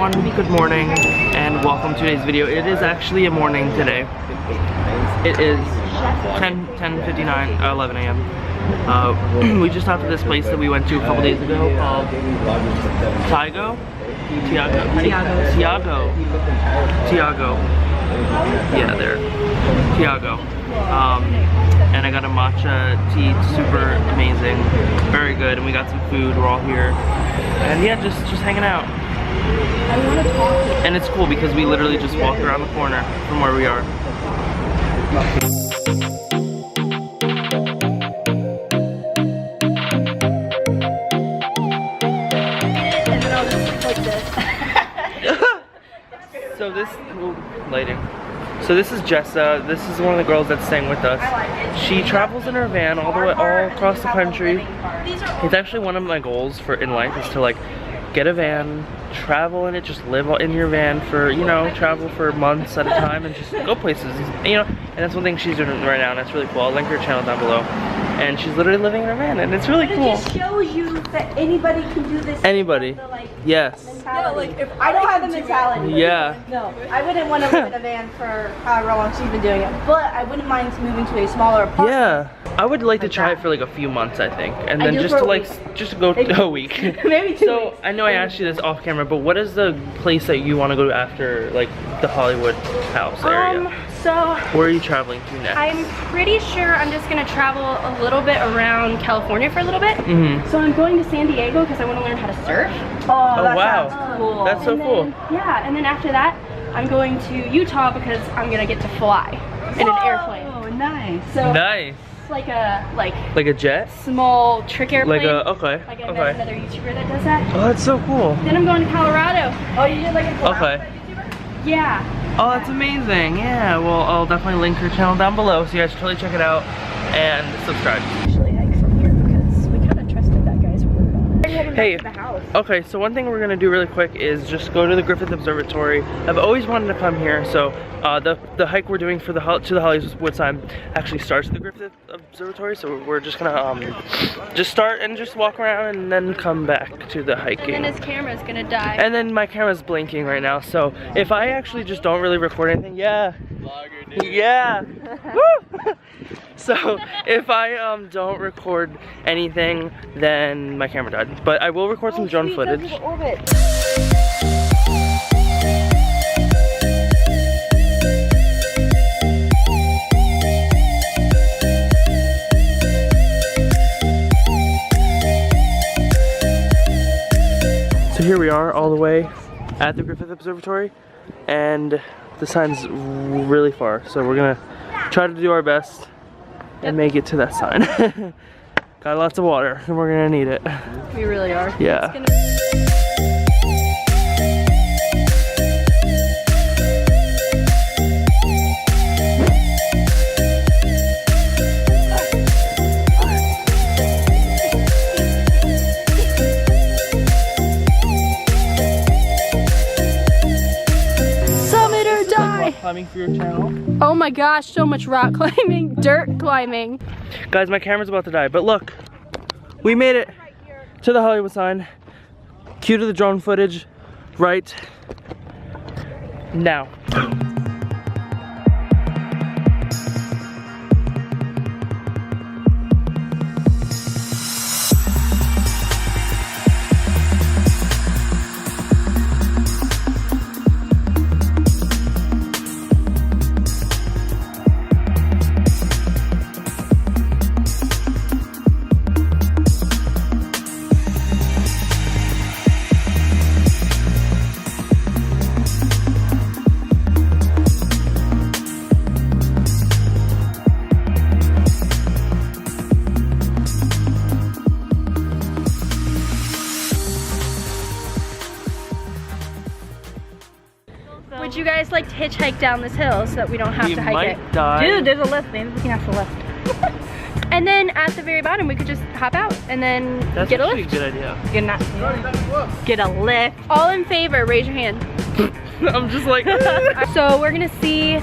everyone, good morning and welcome to today's video. It is actually a morning today. It is 10:59, 11 a.m. We just stopped at this place that we went to a couple days ago called Tiago. Yeah, there. Tiago. And I got a matcha tea, super amazing, very good, and we got some food, we're all here. And yeah, just hanging out. And it's cool because we literally just walked around the corner from where we are. And then I'll just like this. So this, lighting. So this is JESSA. This is one of the girls that's staying with us. She travels in her van all across the country. It's actually one of my goals in life is to like get a van, travel in it, just live in your van for, you know, travel for months at a time and just go places, you know. And that's one thing she's doing right now, and that's really cool. I'll link her channel down below. And she's literally living in her van, and it's really cool. It just shows you that anybody can do this. Anybody. The, like, yes. Yeah, like if I don't have the mentality. Yeah. No, I wouldn't want to live in a van for however long she's been doing it. But I wouldn't mind moving to a smaller apartment. Yeah. I would like to try it for like a few months, I think, and then just to go a week. Maybe 2 So weeks. I know I asked you this off camera, but what is the place that you want to go to after like the Hollywood house area? So where are you traveling to next? I'm pretty sure I'm just gonna travel a little bit around California for a little bit. Mm-hmm. So I'm going to San Diego because I want to learn how to surf. Oh, that wow. sounds cool. That's so cool. Yeah, and then after that, I'm going to Utah because I'm gonna get to fly in an airplane. Oh, nice. So Nice. it's like a Like a jet? small trick airplane. Like a okay. Like I met another YouTuber that does that. Oh, that's so cool. Then I'm going to Colorado. Oh, you did like a Okay. Yeah. Oh, that's amazing. Yeah. Well, I'll definitely link her channel down below, so you guys should totally check it out and subscribe. Actually hike from here because we kind of trusted that guy's word on it. Hey. The house. Okay, so one thing we're gonna do really quick is just go to the Griffith Observatory. I've always wanted to come here, so the hike we're doing for to the Hollywood sign actually starts at the Griffith Observatory. So we're just gonna just start and just walk around and then come back to the hiking. And then his camera's gonna die. And then my camera's blinking right now, so if I actually just don't really record anything, yeah. Yeah. Woo! So if I don't record anything, then my camera died. But I will record some drone footage. So here we are all the way at the Griffith Observatory, and the sign's really far, so we're gonna try to do our best and make it to that sign. Got lots of water, and we're gonna need it. We really are. Yeah. Climbing for your channel. Oh my gosh, so much rock climbing, dirt climbing. Guys, my camera's about to die, but look, we made it to the Hollywood sign. Cue to the drone footage right now. Would you guys like to hitchhike down this hill so that we don't have to hike it? Die. Dude, there's a lift, man. We can have the lift. And then at the very bottom, we could just hop out and then That's get a actually lift. a good idea. Get a lift. All in favor, raise your hand. I'm just like, So we're gonna see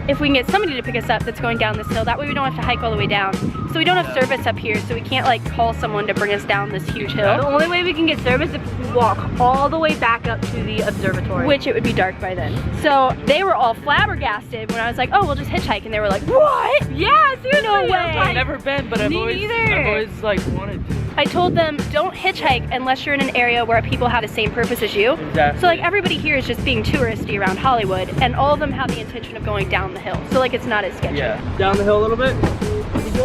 if we can get somebody to pick us up that's going down this hill, that way we don't have to hike all the way down. So we don't have service up here, so we can't like call someone to bring us down this huge hill. The only way we can get service is if we walk all the way back up to the observatory. Which it would be dark by then. So they were all flabbergasted when I was like, oh, we'll just hitchhike, and they were like, what? Yeah, seriously. No way. I've never been, but I've Me always neither. like wanted to. I told them, don't hitchhike unless you're in an area where people have the same purpose as you. Exactly. So like everybody here is just being touristy around Hollywood, and all of them have the intention of going down the hill. So like it's not as sketchy. Yeah. Down the hill a little bit.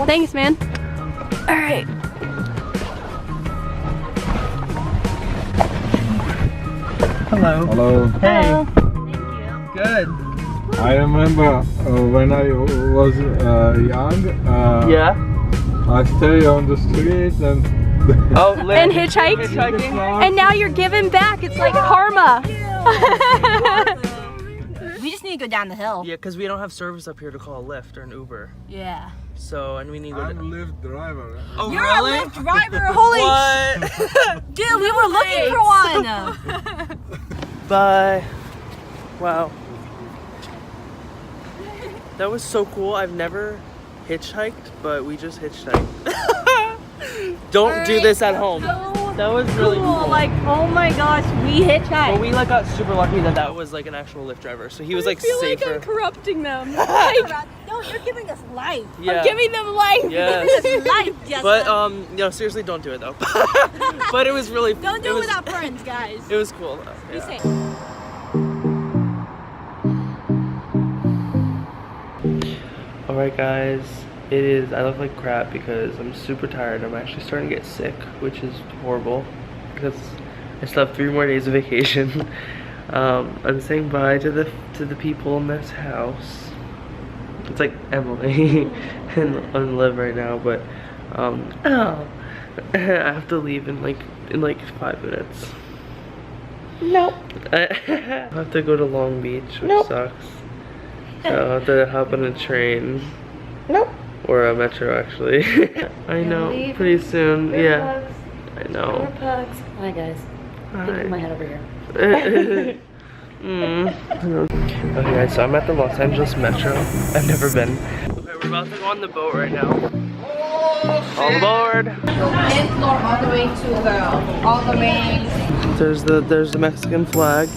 Thanks, man. All right. Hello. Hello. Hey. Thank you. Good. I remember when I was young. Yeah. I stay on the street and. Oh, And hitchhiked? Hitchhiking. And now you're giving back. It's like karma. We just need to go down the hill. Yeah, because we don't have service up here to call a Lyft or an Uber. Yeah. So, and we need to go I'm a to... Lyft driver. Oh, You're really? a Lyft driver. Holy What? dude, we were looking for one. Bye. Wow. That was so cool. I've never hitchhiked, but we just hitchhiked. Don't do this at home. That was really cool. Like, oh my gosh, we hitchhiked. Well, we like got super lucky that that was like an actual Lyft driver, so he was like safer. corrupting them. No, you're giving us life. Yeah. Giving them life. Yes. Life, Jessa. But no, seriously, don't do it though. But it was really. Don't do it without friends, guys. It was cool though. Be Yeah. safe. Alright guys, it is, I look like crap because I'm super tired. I'm actually starting to get sick, which is horrible because I still have 3 more days of vacation. I'm saying bye to the people in this house. It's like Emily and Liv right now, but I have to leave in like 5 minutes. Nope. I have to go to Long Beach, which Nope. sucks. So I'll have to hop on a train. Nope. Or a metro, actually. I know, pretty soon. Yeah, I know. Hi, guys. Hi. My head over here. Okay guys, so I'm at the Los Angeles Metro. I've never been. Okay, we're about to go on the boat right now. All aboard! All the way to all the way. There's the Mexican flag.